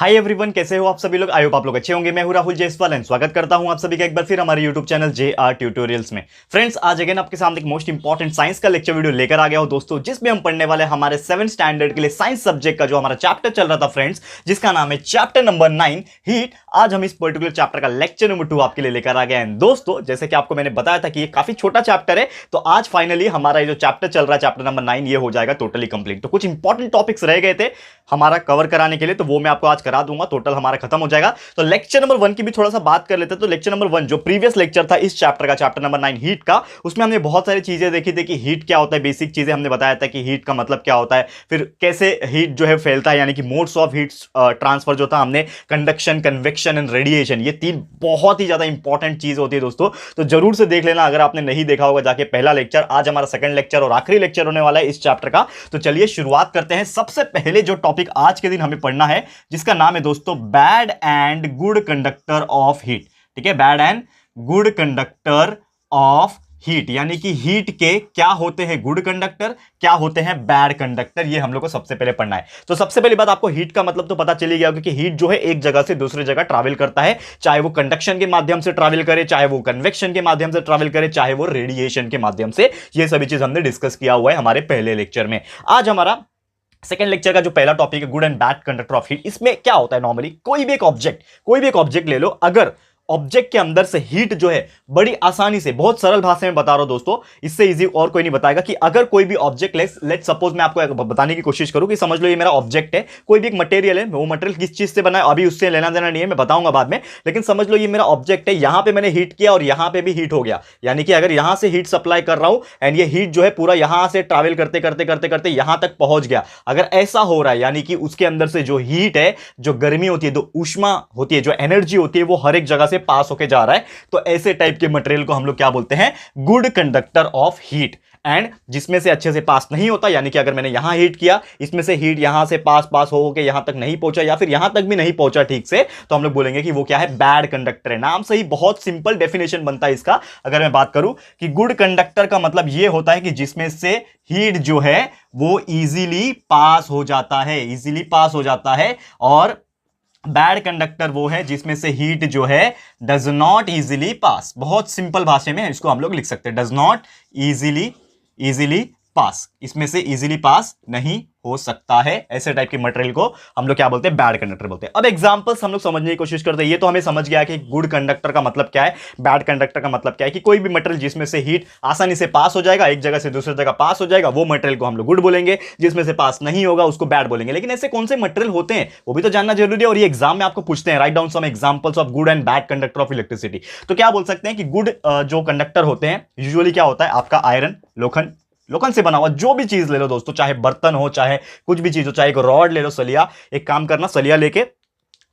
Hi everyone, कैसे हो आप सभी लोग। आई होप आप लोग अच्छे होंगे। मैं हूं राहुल जयसवाल एंड स्वागत करता हूं आप सभी का एक बार फिर हमारे यूट्यूब चैनल JR ट्यूटोरियल्स में। फ्रेंड्स, आज अगेन आपके सामने एक मोस्ट इंपॉर्टेंट साइंस का लेक्चर वीडियो लेकर आ गया हूं दोस्तों, जिसमें हम पढ़ने वाले हमारे 7th स्टैंडर्ड के लिए साइंस सब्जेक्ट का जो हमारा चैप्टर चल रहा था फ्रेंड्स, जिसका नाम है चैप्टर नंबर 9 हीट। आज हम इस पर्टिकुलर चैप्टर का लेक्चर नंबर 2 आपके लिए लेकर आ गए हैं दोस्तों। जैसे कि आपको मैंने बताया था कि ये काफी छोटा चैप्टर है, तो आज फाइनली हमारा ये जो चैप्टर चल रहा है चैप्टर नंबर 9 ये हो जाएगा टोटली कंप्लीट। तो कुछ इंपॉर्टेंट टॉपिक्स रह गए थे हमारा कवर कराने के लिए, तो वो मैं आपको आज करा दूंगा। टोटल हमारा खत्म हो जाएगा। तो लेक्चर नंबर 1 की भी थोड़ा सा बात कर लेते हैं। तो लेक्चर नंबर 1 जो प्रीवियस लेक्चर था इस चैप्टर का, चैप्टर नंबर 9 हीट का, उसमें हमने बहुत सारी चीजें देखी थी कि हीट क्या होता है। बेसिक चीजें हमने बताया था कि हीट का मतलब क्या होता है, फिर कैसे हीट जो है फैलता है, यानी कि मोड्स ऑफ हीट ट्रांसफर जो था हमने, कंडक्शन, कन्वेक्शन एंड रेडिएशन, ये 3 बहुत ही ज्यादा इंपॉर्टेंट चीज होती है दोस्तों। तो जरूर से देख लेना अगर आपने नहीं देखा होगा जाके पहला लेक्चर। आज हमारा सेकंड लेक्चर और आखिरी लेक्चर होने वाला है इस चैप्टर का। तो चलिए शुरुआत करते हैं। सबसे पहले जो टॉपिक आज के दिन हमें पढ़ना है, जिसका नाम है दोस्तों bad and good conductor of heat. ठीक है, bad and good conductor of heat, यानी कि हीट के क्या होते हैं गुड कंडक्टर, क्या होते हैं बैड कंडक्टर, ये हम लोग को सबसे पहले पढ़ना है। तो सबसे पहली बात, आपको हीट का मतलब तो पता चली गया, क्योंकि हीट जो है एक जगह से दूसरी जगह ट्रैवल करता है, चाहे वो कंडक्शन के माध्यम से ट्रैवल करे, चाहे वो कन्वेक्शन के माध्यम से ट्रैवल करे, चाहे वो रेडिएशन के माध्यम से। ये सभी चीज हमने डिस्कस किया हुआ है हमारे पहले लेक्चर में। आज हमारा सेकेंड लेक्चर का जो पहला टॉपिक है good and bad conductor of heat. इसमें क्या होता है, नॉर्मली कोई भी एक ऑब्जेक्ट ले लो, अगर ऑब्जेक्ट के अंदर से हीट जो है बड़ी आसानी से, बहुत सरल भाषा में बता रहा हूं दोस्तों, इससे इजी और कोई नहीं बताएगा, कि अगर कोई भी ऑब्जेक्ट लेट सपोज मैं आपको बताने की कोशिश करूं कि समझ लो ये मेरा ऑब्जेक्ट है, कोई भी एक मटेरियल है, वो मटेरियल किस चीज से बना है अभी उससे लेना देना नहीं है, मैं बताऊंगा बाद में। लेकिन समझ लो ये मेरा ऑब्जेक्ट है, यहां पे मैंने हीट किया और यहां पे भी हीट हो गया, यानी कि अगर यहां से हीट सप्लाई कर रहा हूं एंड ये हीट जो है पूरा यहां से ट्रैवल करते करते करते करते यहां तक पहुंच गया, अगर ऐसा हो रहा है, यानी कि उसके अंदर से जो हीट है, जो गर्मी होती है, जो ऊष्मा होती है, जो एनर्जी होती है, वो हर एक जगह से पास होके जा रहा है। तो ऐसे टाइप के मटेरियल को हम लोग क्या बोलते हैं, good conductor of heat. And जिसमें से अच्छे से पास नहीं होता, यानी कि अगर मैंने यहां हीट किया, इसमें से हीट यहां से पास हो के यहां तक नहीं पहुंचा, या फिर यहां तक भी नहीं पहुंचा ठीक से, तो हम लोग बोलेंगे कि वो क्या है, बैड कंडक्टर है। नाम से ही बहुत सिंपल डेफिनेशन बनता है इसका। अगर मैं बात करूं कि गुड कंडक्टर का मतलब ये होता है कि जिसमें से हीट जो है वो इजीली पास हो जाता है, और बैड कंडक्टर वो है जिसमें से हीट जो है डज नॉट इजीली पास। बहुत सिंपल भाषा में इसको हम लोग लिख सकते हैं, डज नॉट इजीली पास, इसमें से इजीली पास नहीं हो सकता है। ऐसे टाइप के मटेरियल को हम लोग क्या बोलते हैं, बैड कंडक्टर बोलते हैं। अब एग्जांपल्स हम लोग समझने की कोशिश करते हैं। ये तो हमें समझ गया कि गुड कंडक्टर का मतलब क्या है, बैड कंडक्टर का मतलब क्या है, कि कोई भी मटेरियल जिसमें से हीट आसानी से पास हो जाएगा, एक जगह से दूसरी जगह पास हो जाएगा, वो मटेरियल को हम लोग गुड बोलेंगे, जिसमें से पास नहीं होगा उसको बैड बोलेंगे। लेकिन ऐसे कौन से मटेरियल होते हैं वो भी तो जानना जरूरी है, और ये एग्जाम में आपको पूछते हैं, write down some examples of good and bad conductor of electricity. तो क्या बोल सकते हैं कि गुड जो कंडक्टर होते हैं यूजुअली क्या होता है, आपका आयरन, लोखंड से बना हुआ जो भी चीज ले लो दोस्तों, चाहे बर्तन हो, चाहे कुछ भी चीज हो, चाहे एक रॉड ले लो, सलिया, एक काम करना सलिया लेके,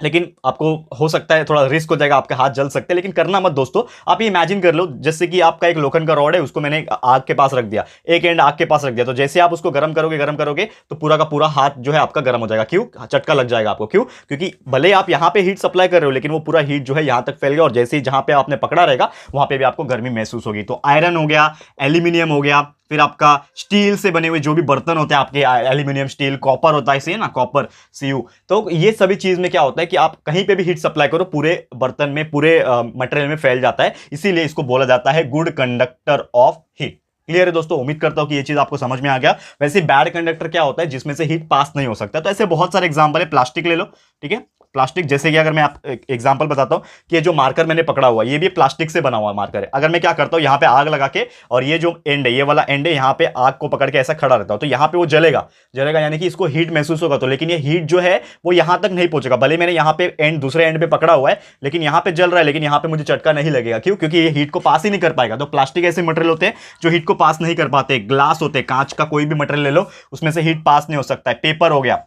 लेकिन आपको हो सकता है थोड़ा रिस्क हो जाएगा, आपके हाथ जल सकते हैं, लेकिन करना मत दोस्तों। आप ये इमेजिन कर लो जैसे कि आपका एक लोखंड का रॉड है, उसको मैंने आग के पास रख दिया, एक एंड आग के पास रख दिया, तो जैसे आप उसको गर्म करोगे तो पूरा का पूरा हाथ जो है आपका गर्म हो जाएगा। क्यों? चटका लग जाएगा आपको। क्यों? क्योंकि भले आप यहां पे हीट सप्लाई कर रहे हो, लेकिन वो पूरा हीट जो है यहां तक फैल गया, और जैसे ही जहां पे आपने पकड़ा रहेगा वहां पे भी आपको गर्मी महसूस होगी। तो आयरन हो गया, एल्यूमिनियम हो गया, फिर आपका स्टील से बने हुए जो भी बर्तन होते हैं आपके, एल्यूमिनियम, स्टील, कॉपर होता है इसे ना, कॉपर, सीयू। तो ये सभी चीज में क्या होता है कि आप कहीं पे भी हीट सप्लाई करो, पूरे बर्तन में, पूरे मटेरियल में फैल जाता है, इसीलिए इसको बोला जाता है good conductor of heat. Clear है दोस्तों? उम्मीद करता हूं कि ये चीज आपको समझ में आ गया। वैसे बैड कंडक्टर क्या होता है, जिसमें से हीट पास नहीं हो सकता। तो ऐसे बहुत सारे एग्जांपल है। प्लास्टिक ले लो, ठीक है, प्लास्टिक, जैसे कि अगर मैं आप एग्जांपल बताता हूं कि ये जो मार्कर मैंने पकड़ा हुआ है, ये भी प्लास्टिक से बना हुआ मार्कर है। अगर मैं क्या करता हूं, यहां पे आग लगा के, और ये जो एंड है, ये वाला एंड है, यहां पे आग को पकड़ के ऐसा खड़ा रहता हूं, तो यहां पे वो जलेगा, यानी कि इसको हीट महसूस होगा। तो लेकिन ये हीट जो है वो यहां तक नहीं पहुंचेगा, भले मैंने यहां पे एंड, दूसरे एंड पे पकड़ा हुआ है, लेकिन यहां पे जल रहा है, लेकिन यहां पे मुझे चटका नहीं लगेगा। क्यों? क्योंकि ये हीट को पास ही नहीं कर पाएगा। तो प्लास्टिक ऐसे मटेरियल होते हैं जो हीट को पास नहीं कर पाते। ग्लास होते हैं, कांच का कोई भी मटेरियल ले लो, उसमें से हीट पास नहीं हो सकता है। पेपर हो गया,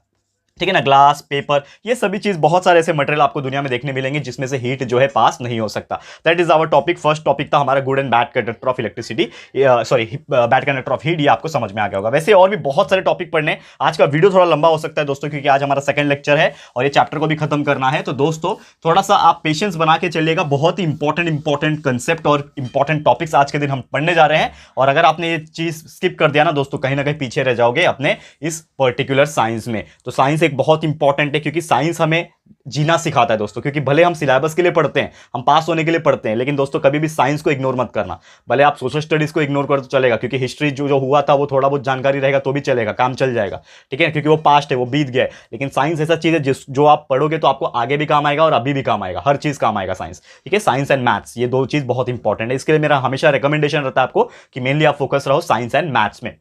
ठीक है ना, ग्लास, पेपर, ये सभी चीज, बहुत सारे ऐसे मटेरियल आपको दुनिया में देखने मिलेंगे जिसमें से हीट जो है पास नहीं हो सकता। That is our topic. First topic था हमारा good and bad conductor of electricity, sorry bad conductor of heat. ये आपको समझ में आ गया होगा। वैसे और भी बहुत सारे टॉपिक पढ़ने, आज का वीडियो थोड़ा लंबा हो सकता है दोस्तों, क्योंकि आज हमारा सेकंड लेक्चर है और ये चैप्टर को भी खत्म करना है। तो दोस्तों थोड़ा सा आप पेशेंस बना के चलिएगा। बहुत ही इंपॉर्टेंट कंसेप्ट और इंपॉर्टेंट टॉपिक्स आज के दिन हम पढ़ने जा रहे हैं, और अगर आपने ये चीज स्किप कर दिया ना दोस्तों, कहीं ना कहीं पीछे रह जाओगे अपने इस पर्टिकुलर साइंस में। तो साइंस एक टॉपिक बहुत इंपॉर्टेंट है क्योंकि साइंस हमें जीना सिखाता है दोस्तों। क्योंकि भले हम सिलेबस के लिए पढ़ते हैं, हम पास होने के लिए पढ़ते हैं, लेकिन दोस्तों कभी भी साइंस को इग्नोर मत करना। भले आप सोशल स्टडीज को इग्नोर कर तो चलेगा, क्योंकि हिस्ट्री जो हुआ था वो थोड़ा बहुत जानकारी रहेगा तो भी चलेगा, काम चल जाएगा, ठीक है, क्योंकि वो पास्ट है, वो बीत गया है। लेकिन साइंस ऐसा चीज है जो आप पढ़ोगे तो आपको आगे भी काम आएगा और अभी भी काम आएगा, हर चीज काम आएगा साइंस, ठीक है। साइंस एंड मैथ्स, ये दो चीज बहुत इंपॉर्टेंट है। इसके लिए मेरा हमेशा रिकमेंडेशन रहता है आपको कि मेनली आप फोकस रहो साइंस एंड मैथ्स में।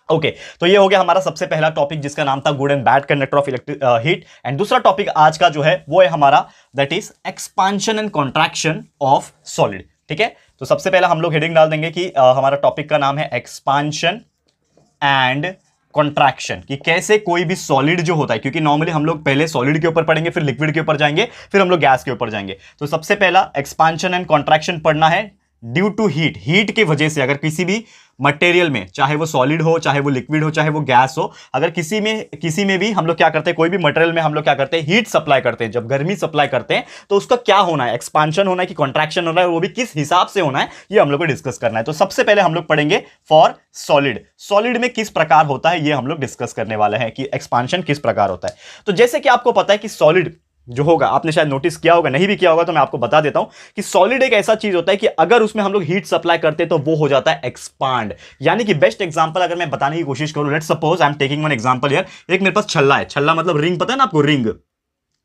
ओके तो ये हो गया हमारा सबसे पहला टॉपिक जिसका नाम था good and bad conductor of electric heat. And दूसरा टॉपिक आज का जो है वो है हमारा that is expansion and contraction of solid, ठीक है। तो सबसे पहला हम लोग हेडिंग डाल देंगे कि हमारा टॉपिक का नाम है एक्सपांशन एंड कॉन्ट्रैक्शन, कि कैसे कोई भी सॉलिड जो होता है, क्योंकि नॉर्मली हम लोग पहले सॉलिड के ऊपर पढ़ेंगे, फिर लिक्विड के ऊपर जाएंगे, फिर हम लोग गैस के ऊपर जाएंगे। तो सबसे पहला एक्सपांशन एंड कॉन्ट्रैक्शन पढ़ना है ड्यू टू हीट। हीट की वजह से अगर किसी भी मटेरियल में, चाहे वो सॉलिड हो, चाहे वो लिक्विड हो, चाहे वो गैस हो, अगर किसी में भी हम लोग क्या करते हैं, कोई भी मटेरियल में हम लोग क्या करते हैं, हीट सप्लाई करते हैं। जब गर्मी सप्लाई करते हैं तो उसका क्या होना है, एक्सपांशन होना है कि कॉन्ट्रैक्शन होना है, वो भी किस हिसाब से होना है, ये हम लोग को डिस्कस करना है। तो सबसे पहले हम लोग पढ़ेंगे फॉर सॉलिड, सॉलिड में किस प्रकार होता है ये हम लोग डिस्कस करने वाले हैं कि एक्सपांशन किस प्रकार होता है। तो जैसे कि आपको पता है कि सॉलिड जो होगा, आपने शायद नोटिस किया होगा, नहीं भी किया होगा तो मैं आपको बता देता हूं कि सॉलिड एक ऐसा चीज होता है कि अगर उसमें हम लोग हीट सप्लाई करते हैं तो वो हो जाता है एक्सपांड। यानी कि बेस्ट एग्जांपल अगर मैं बताने की कोशिश करूं, let's suppose I am taking one example here. एक मेरे पास छल्ला है, छल्ला मतलब रिंग, पता है ना आपको, रिंग,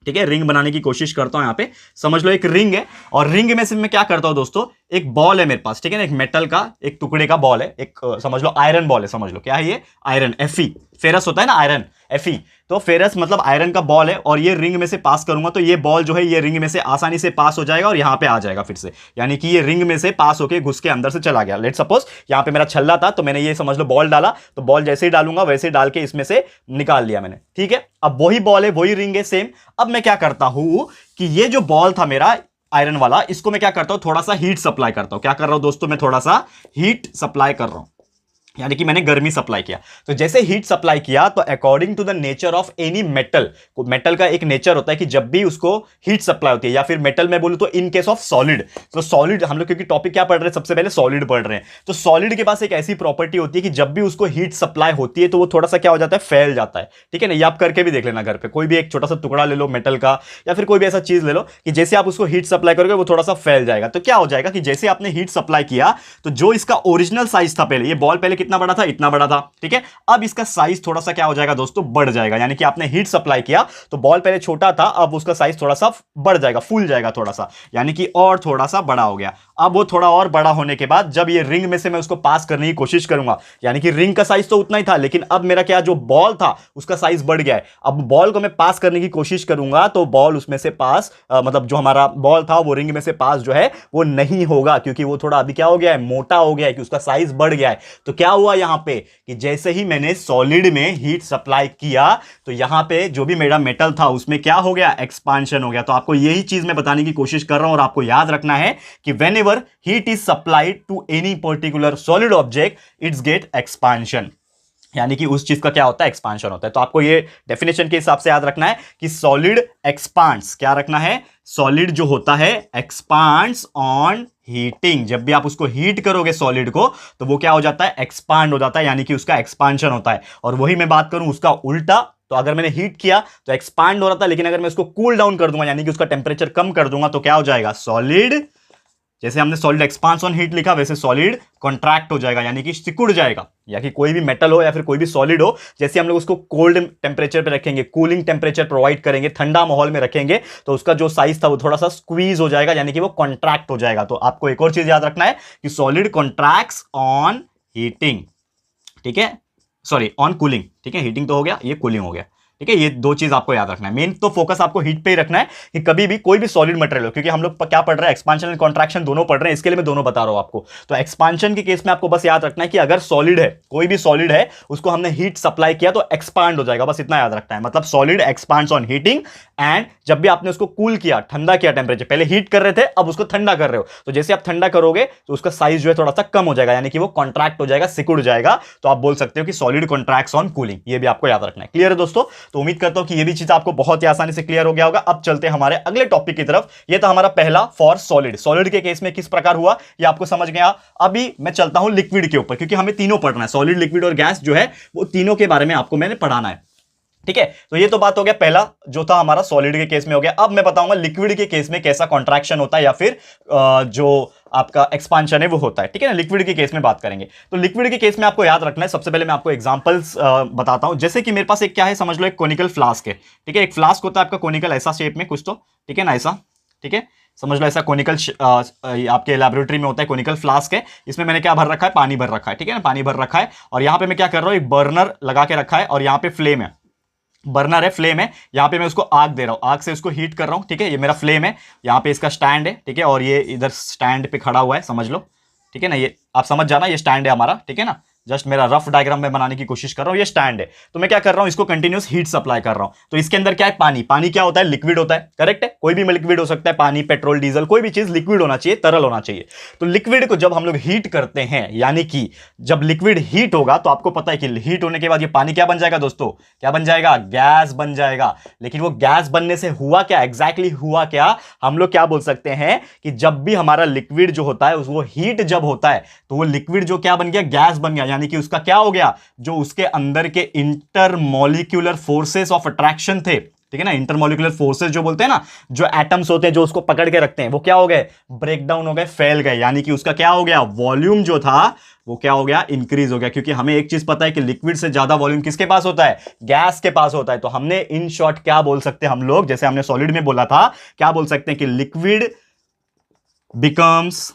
ठीक है। रिंग बनाने की कोशिश करता हूं, यहां पे समझ लो एक रिंग है, और रिंग में से मैं क्या करता हूं दोस्तों, एक बॉल है मेरे पास, ठीक है ना, एक मेटल का एक टुकड़े का बॉल है, एक समझ लो आयरन बॉल है, समझ लो क्या है ये, आयरन, एफई, फेरस होता है ना आयरन, एफई, तो फेरस मतलब आयरन का बॉल है, और ये रिंग में से पास करूंगा तो ये बॉल जो है ये रिंग में से आसानी से पास हो जाएगा और यहां पे आ जाएगा फिर से, यानी कि ये रिंग में से पास होके घुस के अंदर से चला गया। लेट सपोज यहां पे मेरा छल्ला था तो मैंने ये समझ लो बॉल डाला, तो बॉल जैसे ही डालूंगा वैसे ही डाल के इसमें से निकाल लिया मैंने, ठीक है। अब वही बॉल है, वही रिंग है, सेम। अब मैं क्या करता हूं कि ये जो बॉल था मेरा आयरन वाला, इसको मैं क्या करता हूं, थोड़ा सा हीट सप्लाई करता हूं। क्या कर रहा हूं दोस्तों, मैं थोड़ा सा हीट सप्लाई कर रहा हूं, यानी कि मैंने गर्मी सप्लाई किया। तो जैसे हीट सप्लाई किया तो according to the nature of any metal, metal का एक नेचर होता है कि जब भी उसको हीट सप्लाई होती है, या फिर मेटल में बोलूं तो इन केस ऑफ सॉलिड, तो सॉलिड हम लोग क्योंकि टॉपिक क्या पढ़ रहे हैं, सबसे पहले सॉलिड पढ़ रहे हैं, तो सॉलिड के पास एक ऐसी प्रॉपर्टी होती है कि जब भी उसको हीट सप्लाई होती है तो वो थोड़ा सा क्या हो जाता है, फैल जाता है, ठीक है ना। ये आप करके भी देख लेना घर पे, कोई भी एक छोटा सा टुकड़ा ले लो मेटल का, या फिर कोई भी ऐसा चीज ले लो कि जैसे आप उसको हीट सप्लाई करोगे वो थोड़ा सा फैल जाएगा। तो क्या हो जाएगा कि जैसे आपने हीट सप्लाई किया तो जो इसका ओरिजिनल साइज था, पहले ये बॉल पहले कितना बड़ा था, इतना बड़ा था, ठीक है। अब इसका साइज थोड़ा सा क्या हो जाएगा दोस्तों, बढ़ जाएगा, यानी कि आपने हीट सप्लाई किया तो बॉल पहले छोटा था, अब उसका साइज थोड़ा सा बढ़ जाएगा, फूल जाएगा थोड़ा सा, यानी कि और थोड़ा सा बड़ा हो गया। अब वो थोड़ा और बड़ा होने के बाद जब ये रिंग में से मैं उसको पास करने की कोशिश करूंगा, यानी कि रिंग का साइज तो उतना ही था, लेकिन अब मेरा क्या, जो बॉल था उसका साइज बढ़ गया है। अब बॉल को मैं पास करने की कोशिश करूंगा तो बॉल उसमें से पास मतलब जो हमारा बॉल था वो रिंग में से पास जो है वो नहीं होगा, क्योंकि वो थोड़ा अभी क्या हो गया है, मोटा हो गया है, कि उसका साइज बढ़ गया है। तो क्या हुआ यहां पे कि जैसे ही मैंने सॉलिड में हीट सप्लाई किया तो यहां पे जो भी मेरा मेटल था उसमें क्या हो गया, एक्सपांशन हो गया। तो आपको यही चीज मैं बताने की कोशिश कर रहा हूं, और आपको याद रखना है कि whenever heat is supplied to any particular solid object its get expansion, यानी कि उस चीज का क्या होता है, एक्सपांशन होता है। तो आपको ये डेफिनेशन के हिसाब से याद रखना है कि सॉलिड एक्सपांड्स, क्या रखना है, सॉलिड जो होता है एक्सपांड्स ऑन हीटिंग। जब भी आप उसको हीट करोगे सॉलिड को तो वो क्या हो जाता है, एक्सपांड हो जाता है, यानी कि उसका एक्सपांशन होता है। और वही मैं बात करूं उसका उल्टा, तो अगर मैंने हीट किया तो एक्सपांड हो रहा था, लेकिन अगर मैं उसको कूल डाउन कर दूंगा, यानी कि उसका टेम्परेचर कम कर दूंगा, तो क्या हो जाएगा, सॉलिड, जैसे हमने सॉलिड एक्सपांस ऑन हीट लिखा वैसे सॉलिड कॉन्ट्रैक्ट हो जाएगा, यानी कि सिकुड़ जाएगा। या कि कोई भी मेटल हो या फिर कोई भी सॉलिड हो, जैसे हम लोग उसको कोल्ड टेम्परेचर पे रखेंगे, कूलिंग टेम्परेचर प्रोवाइड करेंगे, ठंडा माहौल में रखेंगे, तो उसका जो साइज था वो थोड़ा सा स्क्वीज हो जाएगा, यानी कि वो कॉन्ट्रैक्ट हो जाएगा। तो आपको एक और चीज याद रखना है कि सॉलिड कॉन्ट्रैक्ट्स ऑन हीटिंग, ठीक है, सॉरी ऑन कूलिंग, ठीक है, हीटिंग तो हो गया, ये कूलिंग हो गया, ठीक है। ये दो चीज आपको याद रखना है, मेन तो फोकस आपको हीट पे ही रखना है कि कभी भी कोई भी सॉलिड मटेरियल हो, क्योंकि हम लोग क्या पढ़ रहे हैं, एक्सपांशन एंड कॉन्ट्रैक्शन दोनों पढ़ रहे हैं, इसके लिए मैं दोनों बता रहा हूं आपको। तो एक्सपांशन के केस में आपको बस याद रखना है कि अगर सॉलिड है, कोई भी सॉलिड है, उसको हमने हीट सप्लाई किया तो एक्सपांड हो जाएगा, बस इतना याद रखना है। मतलब solid expands on heating, and जब भी आपने उसको कूल किया, ठंडा किया, टेम्परेचर पहले हीट कर रहे थे अब उसको ठंडा कर रहे हो, तो जैसे आप ठंडा करोगे तो उसका साइज जो है थोड़ा सा कम हो जाएगा, यानी कि वो कॉन्ट्रैक्ट हो जाएगा, सिकुड़ जाएगा। तो आप बोल सकते हो कि सॉलिड कॉन्ट्रैक्ट्स ऑन कूलिंग, ये भी आपको याद रखना है। क्लियर है दोस्तों? तो उम्मीद करता हूं कि ये भी चीज आपको बहुत ही आसानी से क्लियर हो गया होगा। अब चलते हैं हमारे अगले टॉपिक की तरफ। ये था हमारा पहला फॉर सॉलिड। सॉलिड के केस में किस प्रकार हुआ ये आपको समझ गया। अभी मैं चलता हूं लिक्विड के ऊपर, क्योंकि हमें तीनों पढ़ना है, सॉलिड, लिक्विड और गैस जो है वो तीनों के बारे में आपको मैंने पढ़ाना है। ठीक है। तो ये तो बात हो गया, पहला जो था हमारा सॉलिड के केस में हो गया। अब मैं बताऊंगा लिक्विड के केस में कैसा कॉन्ट्रैक्शन होता है या फिर जो आपका एक्सपांशन है वो होता है। ठीक है ना, लिक्विड के केस में बात करेंगे। तो लिक्विड के केस में आपको याद रखना है, सबसे पहले मैं आपको एग्जांपल्स बताता हूं। जैसे कि मेरे पास एक क्या है, समझ लो एक कोनिकल फ्लास्क है। ठीक है, एक फ्लास्क होता है आपका कोनिकल, ऐसा शेप में कुछ तो, ठीक है ना, ऐसा, ठीक है, समझ लो ऐसा कोनिकल आपके लैबोरेटरी में होता है, कोनिकल फ्लास्क है। इसमें मैंने क्या भर रखा है, पानी भर रखा है। ठीक है ना, पानी भर रखा है, और यहां पे मैं क्या कर रहा हूं, एक बर्नर लगा के रखा है, और यहां पे फ्लेम है, बर्नर है, फ्लेम है, यहां पे मैं उसको आग दे रहा हूं, आग से उसको हीट कर रहा हूं। ठीक है, ये मेरा फ्लेम है, यहां पे इसका स्टैंड है। ठीक है, और ये इधर स्टैंड पे खड़ा हुआ है, समझ लो। ठीक है ना, ये आप समझ जाना, ये स्टैंड है हमारा। ठीक है ना, जस्ट मेरा रफ डायग्राम में बनाने की कोशिश कर रहा हूं, ये स्टैंड है। तो मैं क्या कर रहा हूं, इसको कंटिन्यूस हीट सप्लाई कर रहा हूं। तो इसके अंदर क्या है, पानी। पानी क्या होता है, लिक्विड होता है, करेक्ट है, कोई भी लिक्विड हो सकता है, पानी, पेट्रोल, डीजल, कोई भी चीज लिक्विड होना चाहिए, तरल होना चाहिए। तो लिक्विड को जब हम लोग हीट करते हैं, यानी कि जब लिक्विड हीट होगा, तो आपको पता है कि हीट होने के बाद ये पानी क्या बन जाएगा दोस्तों, क्या बन जाएगा, गैस बन जाएगा। लेकिन वो गैस बनने से हुआ क्या, एग्जैक्टली हुआ क्या, हम लोग क्या बोल सकते हैं कि जब भी हमारा लिक्विड जो होता है वो हीट जब होता है, तो वो लिक्विड जो क्या बन गया, गैस बन गया। यानी कि उसका क्या हो गया, जो उसके अंदर के इंटरमॉलिक्यूलर फोर्सेस ऑफ अट्रैक्शन थे, ठीक है ना, इंटरमॉलिक्यूलर फोर्सेस जो बोलते हैं ना, जो एटम्स होते हैं जो उसको पकड़ के रखते हैं, वो क्या हो गए, ब्रेक डाउन हो गए, फैल गए। यानी कि उसका क्या हो गया, वॉल्यूम जो था वो क्या हो गया, इंक्रीज हो गया। क्योंकि हमें एक चीज पता है कि लिक्विड से ज्यादा वॉल्यूम किसके पास होता है, गैस के पास होता है। तो हमने इन शॉर्ट क्या बोल सकते हैं हम लोग, जैसे हमने सॉलिड में बोला था, क्या बोल सकते हैं कि लिक्विड बिकम्स,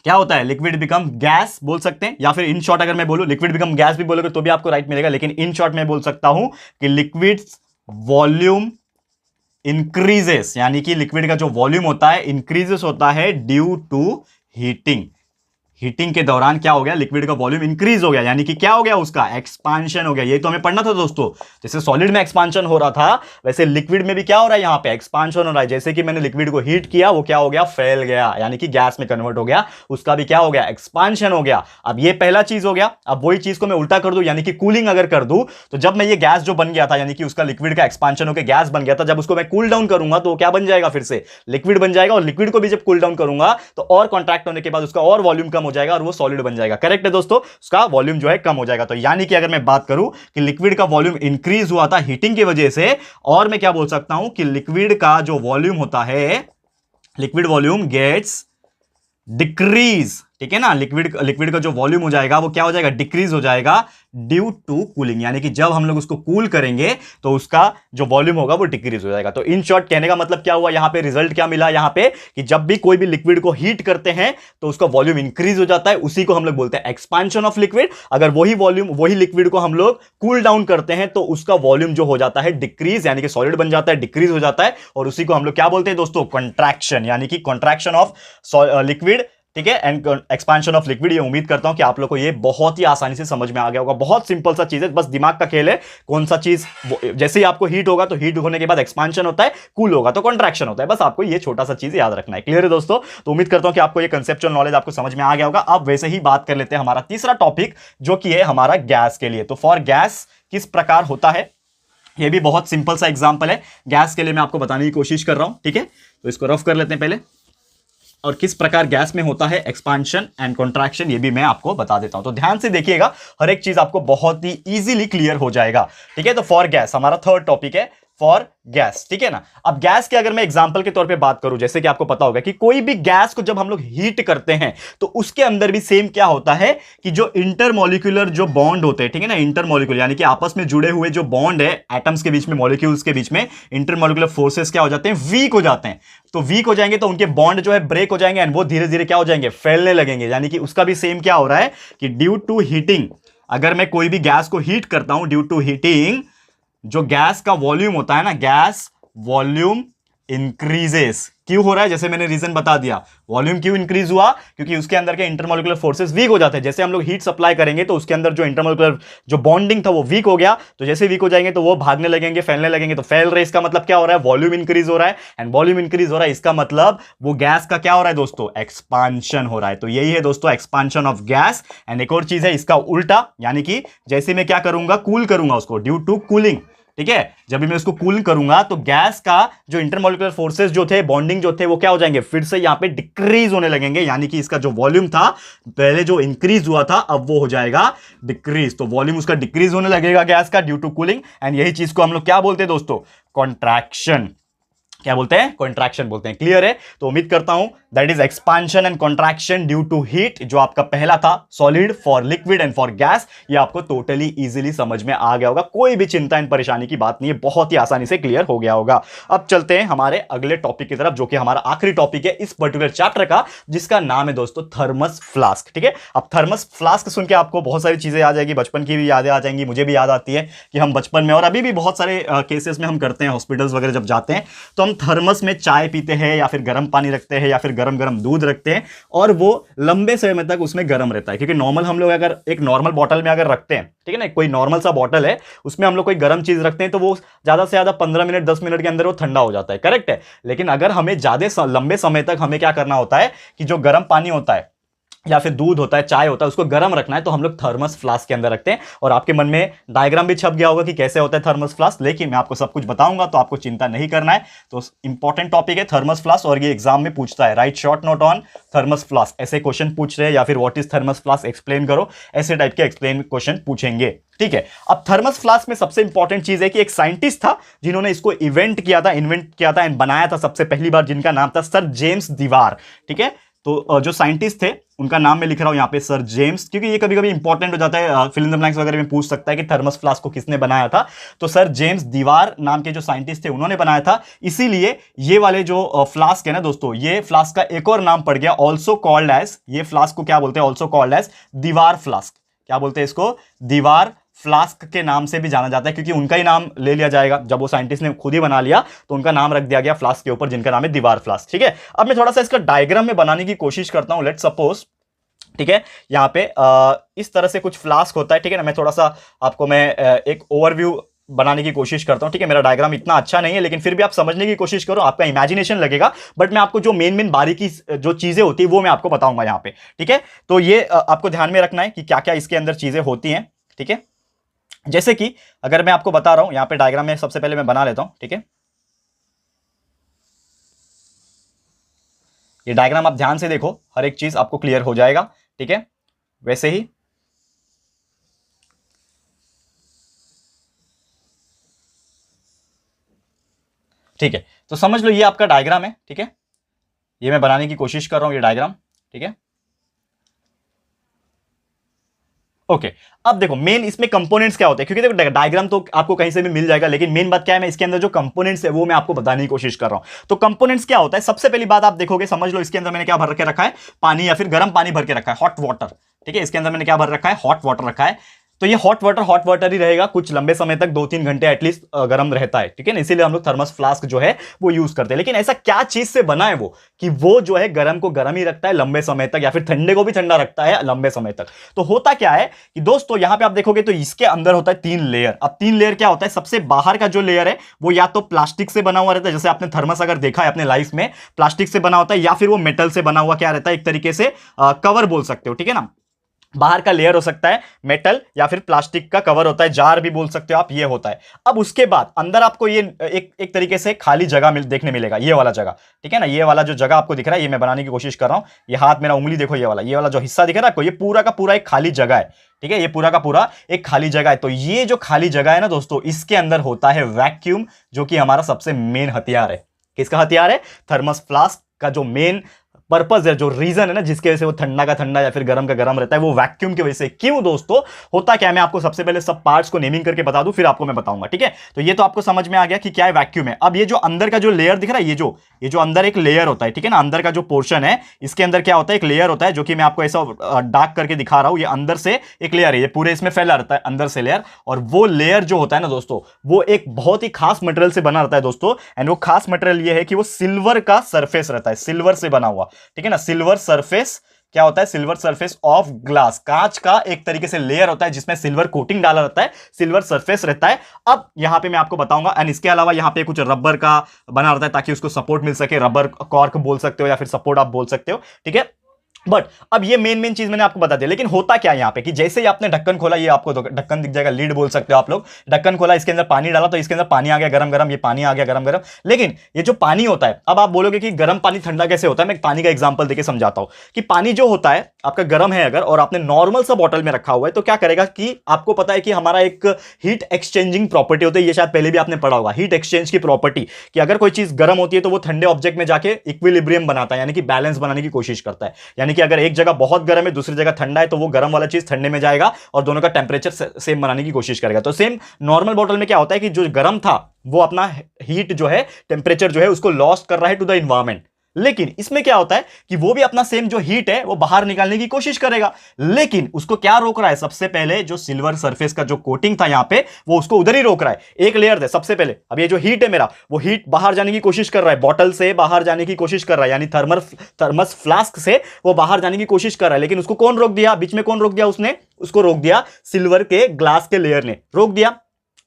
क्या होता है, लिक्विड बिकम गैस बोल सकते हैं। या फिर इन शॉर्ट अगर मैं बोलूं लिक्विड बिकम गैस भी बोलोगे तो भी आपको राइट मिलेगा, लेकिन इन शॉर्ट में बोल सकता हूं कि लिक्विड वॉल्यूम इंक्रीजेस, यानी कि लिक्विड का जो वॉल्यूम होता है इंक्रीजेस होता है ड्यू टू हीटिंग। हीटिंग के दौरान क्या हो गया, लिक्विड का वॉल्यूम इंक्रीज हो गया, यानी कि क्या हो गया, उसका एक्सपांशन हो गया। ये तो हमें पढ़ना था दोस्तों, जैसे सॉलिड में एक्सपांशन हो रहा था, वैसे लिक्विड में भी क्या हो रहा है, यहां पे एक्सपांशन हो रहा है। जैसे कि मैंने लिक्विड को हीट किया, वो क्या हो गया, फैल गया, यानी कि गैस में कन्वर्ट हो गया, उसका भी क्या हो गया, एक्सपांशन हो गया। अब ये पहला चीज हो गया। अब वही चीज को मैं उल्टा कर दूं, यानी कि कूलिंग अगर कर दूं, तो जब मैं ये गैस जो बन गया था, यानी कि उसका लिक्विड का एक्सपांशन होकर गैस बन गया था, जब उसको मैं कूल डाउन करूंगा तो क्या बन जाएगा, फिर से लिक्विड बन जाएगा। और लिक्विड को भी जब कूल डाउन करूंगा तो और कॉन्ट्रैक्ट होने के बाद उसका और वॉल्यूम कम हो जाएगा और वो सॉलिड बन जाएगा। करेक्ट है दोस्तों, उसका वॉल्यूम जो है कम हो जाएगा। तो यानी कि अगर मैं बात करूं कि लिक्विड का वॉल्यूम इंक्रीज हुआ था हीटिंग की वजह से, और मैं क्या बोल सकता हूं कि लिक्विड का जो वॉल्यूम होता है, लिक्विड वॉल्यूम गेट्स डिक्रीज। ठीक है ना, लिक्विड का जो वॉल्यूम हो जाएगा वो क्या हो जाएगा, डिक्रीज हो जाएगा ड्यू टू कूलिंग। यानी कि जब हम लोग उसको कूल करेंगे तो उसका जो वॉल्यूम होगा वो डिक्रीज हो जाएगा। तो इन शॉर्ट कहने का मतलब क्या हुआ, यहां पे रिजल्ट क्या मिला, यहां पे कि जब भी कोई भी लिक्विड को हीट करते हैं तो उसका वॉल्यूम इंक्रीज हो जाता है, उसी को हम लोग बोलते हैं एक्सपांशन ऑफ लिक्विड। अगर वही लिक्विड को हम लोग कूल डाउन करते हैं तो उसका वॉल्यूम जो हो जाता है डिक्रीज, यानी कि सॉलिड बन जाता है, डिक्रीज हो जाता है, और उसी को हम लोग क्या बोलते हैं दोस्तों, कंट्रैक्शन, यानी कि कंट्रैक्शन ऑफ लिक्विड। ठीक है, एंड एक्सपांशन ऑफ लिक्विड। ये उम्मीद करता हूं कि आप लोग को ये बहुत ही आसानी से समझ में आ गया होगा। बहुत सिंपल सा चीज है, बस दिमाग का खेल है। कौन सा चीज जैसे ही आपको हीट होगा तो हीट होने के बाद एक्सपांशन होता है, कूल होगा तो कंट्रैक्शन होता है। बस आपको ये छोटा सा चीज याद रखना है। क्लियर है दोस्तों? तो उम्मीद करता हूं कि आपको ये कंसेप्चुअल नॉलेज आपको समझ में आ गया होगा। अब वैसे ही बात कर लेते हैं हमारा तीसरा टॉपिक, जो कि है हमारा गैस के लिए। तो फॉर गैस किस प्रकार होता है, ये भी बहुत सिंपल सा एग्जांपल है गैस के लिए, मैं आपको बताने की कोशिश कर रहा हूं। ठीक है, तो इसको रफ कर लेते हैं पहले, और किस प्रकार गैस में होता है एक्सपांशन एंड कंट्रैक्शन, ये भी मैं आपको बता देता हूं। तो ध्यान से देखिएगा, हर एक चीज आपको बहुत ही इजीली क्लियर हो जाएगा। ठीक है, तो फॉर गैस हमारा थर्ड टॉपिक है, फॉर गैस। ठीक है ना, अब गैस के अगर मैं एग्जांपल के तौर पे बात करूं, जैसे कि आपको पता होगा कि कोई भी गैस को जब हम लोग हीट करते हैं तो उसके अंदर भी सेम क्या होता है कि जो इंटरमॉलिक्यूलर जो बॉन्ड होते हैं, ठीक है ना, इंटरमॉलिक्यूलर यानी कि आपस में जुड़े हुए जो बॉन्ड है एटम्स के बीच में, मॉलिक्यूल्स के बीच में, इंटरमॉलिक्यूलर फोर्सेस क्या हो जाते हैं, वीक हो जाते हैं। तो वीक हो जाएंगे तो उनके बॉन्ड जो है ब्रेक हो जाएंगे, एंड वो धीरे धीरे क्या हो जाएंगे, फैलने लगेंगे। यानी कि उसका भी सेम क्या हो रहा है कि ड्यू टू हीटिंग, अगर मैं कोई भी गैस को हीट करता हूं, ड्यू टू हीटिंग जो गैस का वॉल्यूम होता है ना, गैस वॉल्यूम इंक्रीजेस। क्यों हो रहा है, जैसे मैंने रीजन बता दिया। वॉल्यूम क्यों इंक्रीज हुआ, क्योंकि उसके अंदर के इंटरमॉलिक्यूलर फोर्सेस वीक हो जाते हैं। जैसे हम लोग हीट सप्लाई करेंगे तो उसके अंदर जो इंटरमॉलिक्यूलर जो बॉन्डिंग था वो वीक हो गया, तो जैसे वीक हो जाएंगे तो वो भागने लगेंगे, फैलने लगेंगे। तो फैल रहे, इसका मतलब क्या हो रहा है, वॉल्यूम इंक्रीज हो रहा है, एंड वॉल्यूम इंक्रीज हो रहा है, इसका मतलब वो गैस का क्या हो रहा है दोस्तों, एक्सपांशन हो रहा है। तो यही है दोस्तों एक्सपांशन ऑफ गैस। एंड एक और चीज है इसका उल्टा, यानी कि जैसे मैं क्या करूंगा, कूल करूंगा उसको, ड्यू टू कूलिंग, ठीक है, जब भी मैं उसको कूल करूंगा तो गैस का जो इंटरमोलिकुलर फोर्सेस जो थे, बॉन्डिंग जो थे, वो क्या हो जाएंगे, फिर से यहां पे डिक्रीज होने लगेंगे, यानी कि इसका जो वॉल्यूम था पहले जो इंक्रीज हुआ था अब वो हो जाएगा डिक्रीज। तो वॉल्यूम उसका डिक्रीज होने लगेगा गैस का ड्यू टू कूलिंग, एंड यही चीज को हम लोग क्या बोलते हैं दोस्तों, कॉन्ट्रैक्शन। क्या बोलते हैं, कॉन्ट्रैक्शन बोलते हैं। क्लियर है? तो उम्मीद करता हूं that is expansion and contraction due to heat, जो आपका पहला था solid for liquid and for gas, ये आपको टोटली इजीली समझ में आ गया होगा। कोई भी चिंता एंड परेशानी की बात नहीं है, बहुत ही आसानी से क्लियर हो गया होगा। अब चलते हैं हमारे अगले टॉपिक की तरफ, जो कि हमारा आखिरी टॉपिक है इस पर्टिकुलर चैप्टर का, जिसका नाम है दोस्तों थर्मस फ्लास्क। ठीक है, अब थर्मस फ्लास्क सुन के आपको बहुत सारी चीजें याद आएगी, बचपन की भी यादें आ जाएंगी, मुझे भी याद आती है कि हम बचपन में और अभी भी बहुत सारे केसेस में हम करते हैं, हॉस्पिटल्स वगैरह जब जाते हैं तो हम थर्मस में चाय पीते हैं या फिर गर्म पानी रखते हैं या फिर गर्म गर्म दूध रखते हैं, और वो लंबे समय तक उसमें गर्म रहता है। क्योंकि नॉर्मल हम लोग अगर एक नॉर्मल बॉटल में अगर रखते हैं, ठीक है ना, कोई नॉर्मल सा बॉटल है उसमें हम लोग कोई गर्म चीज रखते हैं तो वो ज्यादा से ज्यादा 15 मिनट 10 मिनट के अंदर वो ठंडा हो जाता है, करेक्ट है। लेकिन अगर हमें ज्यादा लंबे समय तक हमें क्या करना होता है कि जो गर्म पानी होता है या फिर दूध होता है, चाय होता है, उसको गर्म रखना है, तो हम लोग थर्मस फ्लास्क के अंदर रखते हैं। और आपके मन में डायग्राम भी छप गया होगा कि कैसे होता है थर्मस फ्लास्क, लेकिन मैं आपको सब कुछ बताऊंगा तो आपको चिंता नहीं करना है। तो इंपॉर्टेंट टॉपिक है थर्मस फ्लास्क, और ये एग्जाम में पूछता है, right short note on thermos flask, ऐसे क्वेश्चन पूछ रहे हैं, या फिर what is thermos flask explain करो, ऐसे टाइप के एक्सप्लेन क्वेश्चन पूछेंगे। ठीक है, अब थर्मस फ्लास्क में सबसे इंपॉर्टेंट चीज है कि एक साइंटिस्ट था जिन्होंने इसको इन्वेंट किया था एंड बनाया था सबसे पहली बार, जिनका नाम था सर जेम्स दीवार। ठीक है, तो जो साइंटिस्ट थे उनका नाम मैं लिख रहा हूं यहां पे, सर जेम्स, क्योंकि ये कभी कभी इंपॉर्टेंट हो जाता है, फिल इन द ब्लैंक्स वगैरह में पूछ सकता है कि थर्मस फ्लास्क को किसने बनाया था। तो सर जेम्स दीवार नाम के जो साइंटिस्ट थे उन्होंने बनाया था, इसीलिए ये वाले जो फ्लास्क है ना दोस्तों, ये फ्लास्क का एक और नाम पड़ गया, ऑल्सो कॉल्ड एज, ये फ्लास्क को क्या बोलते हैं, ऑल्सो कॉल्ड एज दीवार फ्लास्क। क्या बोलते हैं इसको, दीवार फ्लास्क के नाम से भी जाना जाता है, क्योंकि उनका ही नाम ले लिया जाएगा, जब वो साइंटिस्ट ने खुद ही बना लिया तो उनका नाम रख दिया गया फ्लास्क के ऊपर, जिनका नाम है दीवार फ्लास्क। ठीक है, अब मैं थोड़ा सा इसका डायग्राम में बनाने की कोशिश करता हूं, लेट्स सपोज, ठीक है, यहां पे इस तरह से कुछ फ्लास्क होता है, ठीक है ना। मैं थोड़ा सा आपको मैं एक ओवरव्यू बनाने की कोशिश करता हूं, ठीक है। मेरा डायग्राम इतना अच्छा नहीं है, लेकिन फिर भी आप समझने की कोशिश करो, आपका इमेजिनेशन लगेगा, बट मैं आपको जो मेन बारीकी जो चीजें होती है वो मैं आपको बताऊंगा यहां पे। ठीक है, तो ये आपको ध्यान में रखना है कि क्या क्या इसके अंदर चीजें होती हैं। ठीक है, जैसे कि अगर मैं आपको बता रहा हूं, यहां पे डायग्राम में सबसे पहले मैं बना लेता हूं, ठीक है। ये डायग्राम आप ध्यान से देखो, हर एक चीज आपको क्लियर हो जाएगा, ठीक है। वैसे ही ठीक है, तो समझ लो ये आपका डायग्राम है, ठीक है। ये मैं बनाने की कोशिश कर रहा हूं ये डायग्राम, ठीक है। ओके, अब देखो मेन इसमें कंपोनेंट्स क्या होते हैं, क्योंकि देखो डायग्राम तो आपको कहीं से भी मिल जाएगा, लेकिन मेन बात क्या है, मैं इसके अंदर जो कंपोनेंट्स है वो मैं आपको बताने की कोशिश कर रहा हूं। तो कंपोनेंट्स क्या होता है, सबसे पहली बात आप देखोगे, समझ लो इसके अंदर मैंने क्या भर के रखा है, पानी या फिर गर्म पानी भर के रखा है, हॉट वाटर। ठीक है, इसके अंदर मैंने क्या भर रखा है, हॉट वाटर रखा है। तो ये हॉट वाटर ही रहेगा, कुछ लंबे समय तक 2-3 घंटे एटलीस्ट गर्म रहता है, ठीक है ना। इसीलिए हम लोग थर्मस फ्लास्क जो है वो यूज करते हैं। लेकिन ऐसा क्या चीज से बना है वो, कि वो जो है गर्म को गर्म ही रखता है लंबे समय तक, या फिर ठंडे को भी ठंडा रखता है लंबे समय तक। तो होता क्या है कि दोस्तों यहां पे आप देखोगे तो इसके अंदर होता है 3 लेयर। अब 3 लेयर क्या होता है, सबसे बाहर का जो लेयर है वो या तो प्लास्टिक से बना हुआ रहता है, जैसे आपने थर्मस अगर देखा है अपने लाइफ में, प्लास्टिक से बना होता है, या फिर वो मेटल से बना हुआ क्या रहता है, एक तरीके से कवर बोल सकते हो, ठीक है ना। बाहर का लेयर हो सकता है मेटल या फिर प्लास्टिक का कवर होता है, जार भी बोल सकते हो आप, ये होता है। अब उसके बाद अंदर आपको ये एक तरीके से खाली जगह देखने मिलेगा, ये वाला जगह, ठीक है ना। ये वाला जो जगह आपको दिख रहा है, ये मैं बनाने की कोशिश कर रहा हूं, ये हाथ मेरा उंगली देखो, ये वाला जो हिस्सा दिख रहा है आपको, ये पूरा का पूरा एक खाली जगह है, ठीक है। ये पूरा का पूरा एक खाली जगह है। तो ये जो खाली जगह है ना दोस्तों, इसके अंदर होता है वैक्यूम, जो कि हमारा सबसे मेन हथियार है। किसका हथियार है, थर्मस फ्लास्क का जो मेन पर्पस है, जो रीजन है ना जिसके वजह से वो ठंडा का ठंडा या फिर गर्म का गर्म रहता है, वो वैक्यूम की वजह से। क्यों दोस्तों, होता क्या है, मैं आपको सबसे पहले सब पार्ट्स को नेमिंग करके बता दूं, फिर आपको मैं बताऊंगा, ठीक है। तो ये तो आपको समझ में आ गया कि क्या है, वैक्यूम है। अब ये जो अंदर का जो लेयर दिख रहा है, ये जो अंदर एक लेयर होता है, ठीक है ना, अंदर का जो पोर्शन है, इसके अंदर क्या होता है, एक लेयर होता है, जो कि मैं आपको ऐसा डार्क करके दिखा रहा हूं। ये अंदर से एक लेयर है, ये पूरे इसमें फैला रहता है अंदर से लेयर, और वो लेयर जो होता है ना दोस्तों, वो एक बहुत ही खास मटेरियल से बना रहता है दोस्तों। एंड वो खास मटेरियल ये है कि वो सिल्वर का सरफेस रहता है, सिल्वर से बना हुआ, ठीक है ना। सिल्वर सरफेस क्या होता है, सिल्वर सरफेस ऑफ ग्लास, कांच का एक तरीके से लेयर होता है जिसमें सिल्वर कोटिंग डाला रहता है, सिल्वर सरफेस रहता है। अब यहां पे मैं आपको बताऊंगा, एंड इसके अलावा यहां पे कुछ रबर का बना रहता है ताकि उसको सपोर्ट मिल सके, रबर कॉर्क बोल सकते हो या फिर सपोर्ट आप बोल सकते हो, ठीक है। बट अब ये मेन चीज मैंने आपको बता दिया, लेकिन होता क्या है यहाँ पे कि जैसे ही आपने ढक्कन खोला, ये आपको ढक्कन दिख जाएगा, लीड बोल सकते हो आप लोग। ढक्कन खोला, इसके अंदर पानी डाला तो इसके अंदर पानी आ गया गरम गरम, ये पानी आ गया गरम गरम। लेकिन ये जो पानी होता है, अब आप बोलोगे कि गर्म पानी ठंडा कैसे होता है, मैं पानी का एग्जांपल देके समझाता हूं कि पानी जो होता है आपका गर्म है अगर, और आपने नॉर्मल सा बॉटल में रखा हुआ है, तो क्या करेगा कि आपको पता है कि हमारा एक हीट एक्सचेंजिंग प्रॉपर्टी होती है, ये शायद पहले भी आपने पढ़ा होगा, हीट एक्सचेंज की प्रॉपर्टी, कि अगर कोई चीज गर्म होती है तो वो ठंडे ऑब्जेक्ट में जाके इक्विलिब्रियम बनाता है, यानी कि बैलेंस बनाने की कोशिश करता है। यानी कि अगर एक जगह बहुत गर्म है, दूसरी जगह ठंडा है, तो वो गर्म वाला चीज ठंडे में जाएगा और दोनों का टेंपरेचर सेम बनाने की कोशिश करेगा। तो सेम नॉर्मल बॉटल में क्या होता है कि जो गर्म था वो अपना हीट जो है, टेंपरेचर जो है, उसको लॉस कर रहा है टू द एनवायरमेंट। लेकिन इसमें क्या होता है कि वो भी अपना सेम जो हीट है वो बाहर निकालने की कोशिश करेगा, लेकिन उसको क्या रोक रहा है, सबसे पहले जो सिल्वर सरफेस का जो कोटिंग था यहां पे, वो उसको उधर ही रोक रहा है। एक लेयर दे सबसे पहले, अब ये जो हीट है मेरा, वो हीट बाहर जाने की कोशिश कर रहा है, बॉटल से बाहर जाने की कोशिश कर रहा है, यानी थर्मस फ्लास्क से वो बाहर जाने की कोशिश कर रहा है। लेकिन उसको कौन रोक दिया, बीच में कौन रोक दिया, उसने उसको रोक दिया सिल्वर के ग्लास के लेयर ने रोक दिया।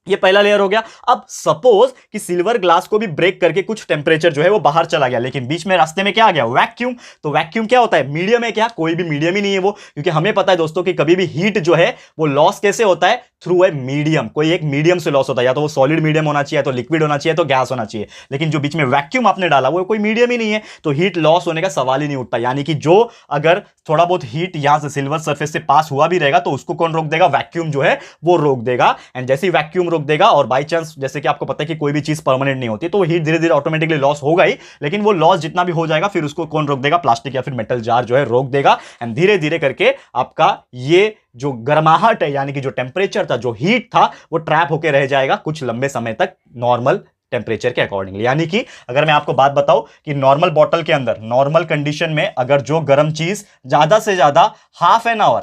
ये पहला लेयर हो गया। अब सपोज कि सिल्वर ग्लास को भी ब्रेक करके कुछ टेंपरेचर जो है वो बाहर चला गया, लेकिन बीच में रास्ते में क्या आ गया, वैक्यूम। तो वैक्यूम क्या होता है, मीडियम है क्या, कोई भी मीडियम ही नहीं है वो, क्योंकि हमें पता है दोस्तों कि कभी भी हीट जो है वो लॉस कैसे होता है, थ्रू ए मीडियम। कोई एक मीडियम से लॉस होता है, या तो वो सॉलिड मीडियम होना चाहिए, तो लिक्विड होना चाहिए, तो गैस होना चाहिए। लेकिन जो बीच में वैक्यूम आपने डाला वो कोई मीडियम ही नहीं है, तो हीट लॉस होने का सवाल ही नहीं उठता। यानी कि जो अगर थोड़ा बहुत हीट यहां से सिल्वर सरफेस से पास हुआ भी रहेगा तो उसको कौन रोक देगा, वैक्यूम जो है वो रोक देगा। एंड जैसे ही वैक्यूम रोक देगा, और बाई चांस जैसे कि आपको पता है कि कोई भी चीज परमानेंट नहीं होती, तो वो हीट धीरे धीरे ऑटोमेटिकली लॉस होगा ही, लेकिन वो लॉस जितना भी हो जाएगा फिर उसको कौन रोक देगा, प्लास्टिक या फिर मेटल जार जो है रोक देगा। एंड धीरे धीरे करके आपका ये जो गर्माहट है, यानी कि जो टेंपरेचर था, जो हीट था, वो ट्रैप होकर रह जाएगा कुछ लंबे समय तक नॉर्मल टेंपरेचर के अकॉर्डिंगली। यानी कि अगर मैं आपको बात बताऊं कि नॉर्मल बॉटल के अंदर नॉर्मल कंडीशन में अगर जो गर्म चीज ज्यादा से ज्यादा हाफ एन आवर,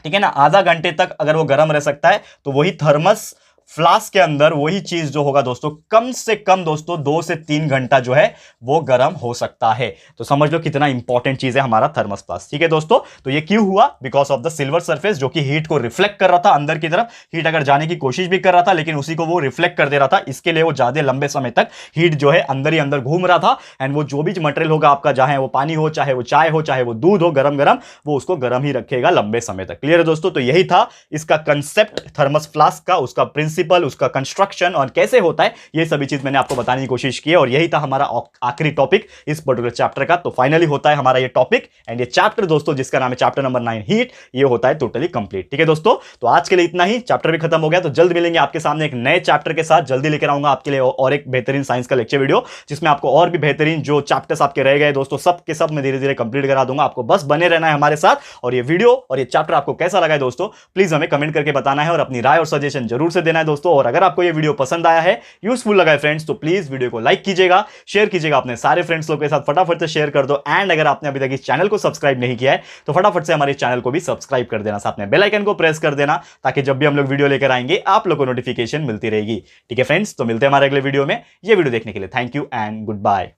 ठीक है ना, आधा घंटे तक अगर वो गर्म रह सकता है, तो वही थर्मस फ्लास्क के अंदर वही चीज जो होगा दोस्तों, कम से कम दोस्तों 2 से 3 घंटा जो है वो गर्म हो सकता है। तो समझ लो कितना इंपॉर्टेंट चीज है हमारा थर्मस फ्लास्क। ठीक है दोस्तों, तो ये क्यों हुआ, because of the silver surface, जो कि हीट को रिफ्लेक्ट कर रहा था अंदर की तरफ। हीट अगर जाने की कोशिश भी कर रहा था, लेकिन उसी को वो रिफ्लेक्ट कर दे रहा था, इसके लिए वो ज्यादा लंबे समय तक हीट जो है अंदर ही अंदर घूम रहा था। एंड वो जो भी मटेरियल होगा आपका, चाहे वो पानी हो, चाहे वो चाय हो, चाहे वो दूध हो, गरम गरम, वो उसको गर्म ही रखेगा लंबे समय तक। क्लियर है दोस्तों, तो यही था इसका कंसेप्ट थर्मस फ्लास्क का, उसका प्रिंसिपल, उसका कंस्ट्रक्शन और कैसे होता है, ये सभी चीज मैंने आपको बताने की कोशिश की है। और यही था हमारा आखिरी टॉपिक इस पर्टिकुलर चैप्टर का। तो फाइनली होता है हमारा ये टॉपिक एंड ये चैप्टर दोस्तों, जिसका नाम है चैप्टर नंबर 9 हीट, ये होता है टोटली कंप्लीट। ठीक है दोस्तों, तो आज के लिए इतना ही, चैप्टर भी खत्म हो गया। तो जल्द मिलेंगे आपके सामने एक नए चैप्टर के साथ, जल्दी लेकर आऊंगा आपके लिए और एक बेहतरीन साइंस का लेक्चर वीडियो, जिसमें आपको और भी बेहतरीन जो चैप्टर्स आपके रह गए दोस्तों, सब के सब मैं धीरे धीरे कंप्लीट करा दूंगा। आपको बस बने रहना है हमारे साथ। और ये वीडियो और ये चैप्टर आपको कैसा लगा है दोस्तों, प्लीज हमें कमेंट करके बताना है और अपनी राय और सजेशन जरूर से देना है दोस्तों। और अगर आपको ये वीडियो पसंद आया है, यूजफुल लगा है फ्रेंड्स, तो प्लीज वीडियो को लाइक कीजिएगा, शेयर कीजिएगा अपने सारे फ्रेंड्स लोग के साथ, फटाफट से शेयर कर दो। एंड अगर आपने अभी तक इस चैनल को सब्सक्राइब नहीं किया है, तो फटाफट से हमारे चैनल को भी सब्सक्राइब कर देना, साथ में बेल आइकन को प्रेस कर देना, ताकि जब भी हम लोग वीडियो लेकर आएंगे आप लोग को नोटिफिकेशन मिलती रहेगी। ठीक है फ्रेंड्स, तो मिलते हैं हमारे अगले वीडियो में। ये वीडियो देखने के लिए thank you and good bye.